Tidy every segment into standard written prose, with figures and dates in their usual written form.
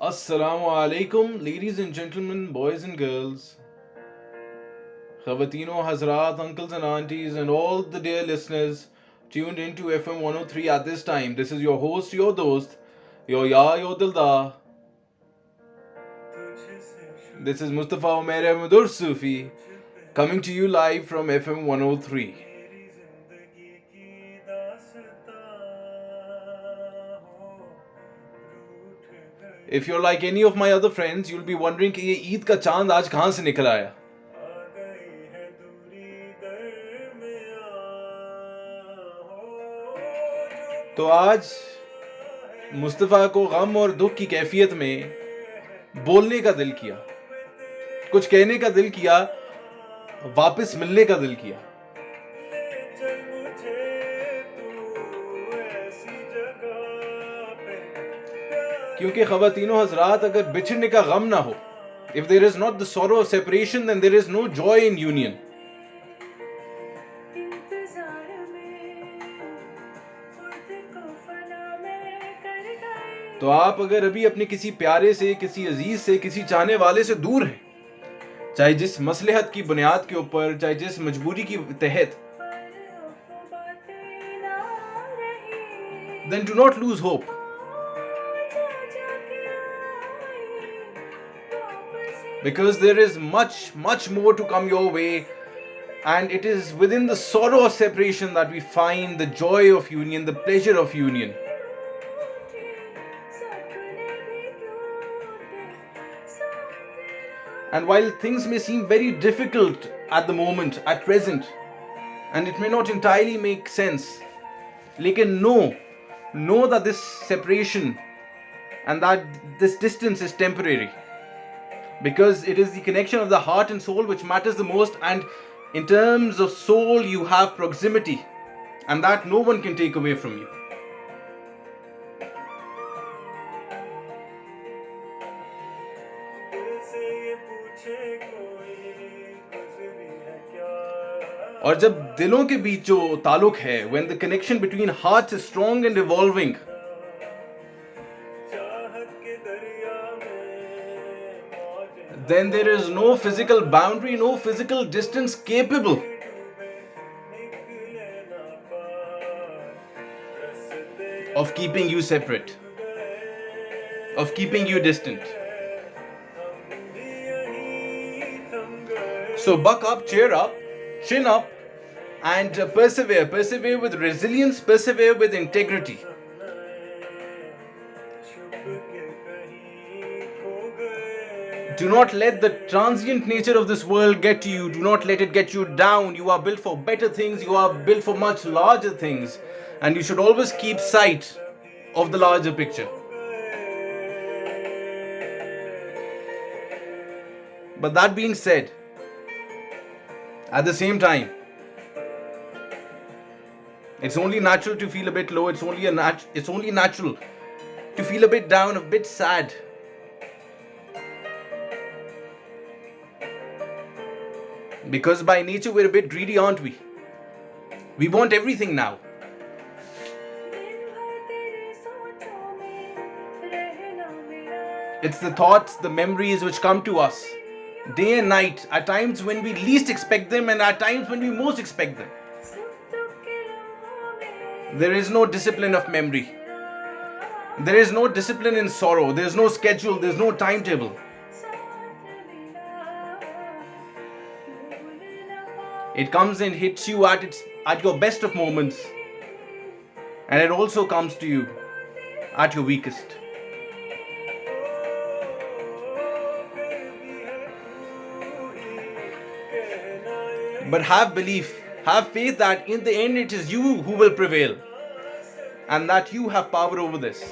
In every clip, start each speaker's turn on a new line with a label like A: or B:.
A: Assalamu alaikum, ladies and gentlemen, boys and girls, Khawateeno, Hazrat, uncles and aunties, and all the dear listeners tuned into FM 103 at this time. This is your host, your dost, your Dilda. This is Mustafa Umair Ahmedur Sufi coming to you live from FM 103. If you're like any of my other friends, you'll be wondering कि ये ईद का चांद आज कहाँ से निकल आया. तो आज मुस्तफ़ा को गम और दुख की कैफियत में बोलने का दिल किया, कुछ कहने का दिल किया, वापस मिलने का दिल किया. क्योंकि ख़वातीनो हज़रात, अगर बिछड़ने का गम ना हो, if there is not the sorrow of separation, then there is no joy in union. तो आप अगर अभी अपने किसी प्यारे से, किसी अजीज से, किसी चाहने वाले से दूर हैं, चाहे जिस मसलहत की बुनियाद के ऊपर, चाहे जिस मजबूरी की तहत, then do not lose hope. Because there is much more to come your way, and it is within the sorrow of separation that we find the joy of union, the pleasure of union. And while things may seem very difficult at the moment, at present, and it may not entirely make sense, lekin know that this separation and that this distance is temporary. Because it is the connection of the heart and soul which matters the most, and in terms of soul you have proximity, and that no one can take away from you. और जब दिलों के बीच जो ताल्लुक है, when the connection between hearts is strong and evolving, then there is no physical boundary, no physical distance capable of keeping you separate, of keeping you distant. So buck up, cheer up, chin up, and persevere with resilience, persevere with integrity. Do not let the transient nature of this world get to you. Do not let it get you down. You are built for better things. You are built for much larger things. And you should always keep sight of the larger picture. But that being said, at the same time, it's only natural to feel a bit low. It's only natural to feel a bit down, a bit sad. Because by nature we're a bit greedy, aren't we? We want everything now. It's the thoughts, the memories which come to us day and night, at times when we least expect them and at times when we most expect them. There is no discipline of memory. There is no discipline in sorrow. There is no schedule. There is no timetable. It comes and hits you at your best of moments, and it also comes to you at your weakest. But have belief, have faith that in the end it is you who will prevail, and that you have power over this.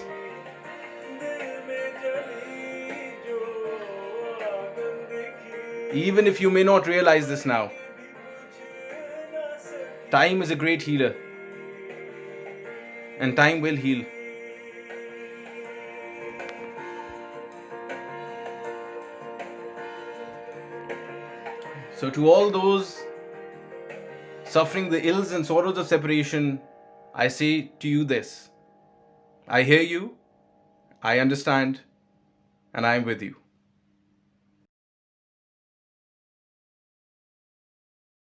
A: Even if you may not realize this now, time is a great healer, and time will heal. So to all those suffering the ills and sorrows of separation, I say to you this: I hear you, I understand, and I'm with you.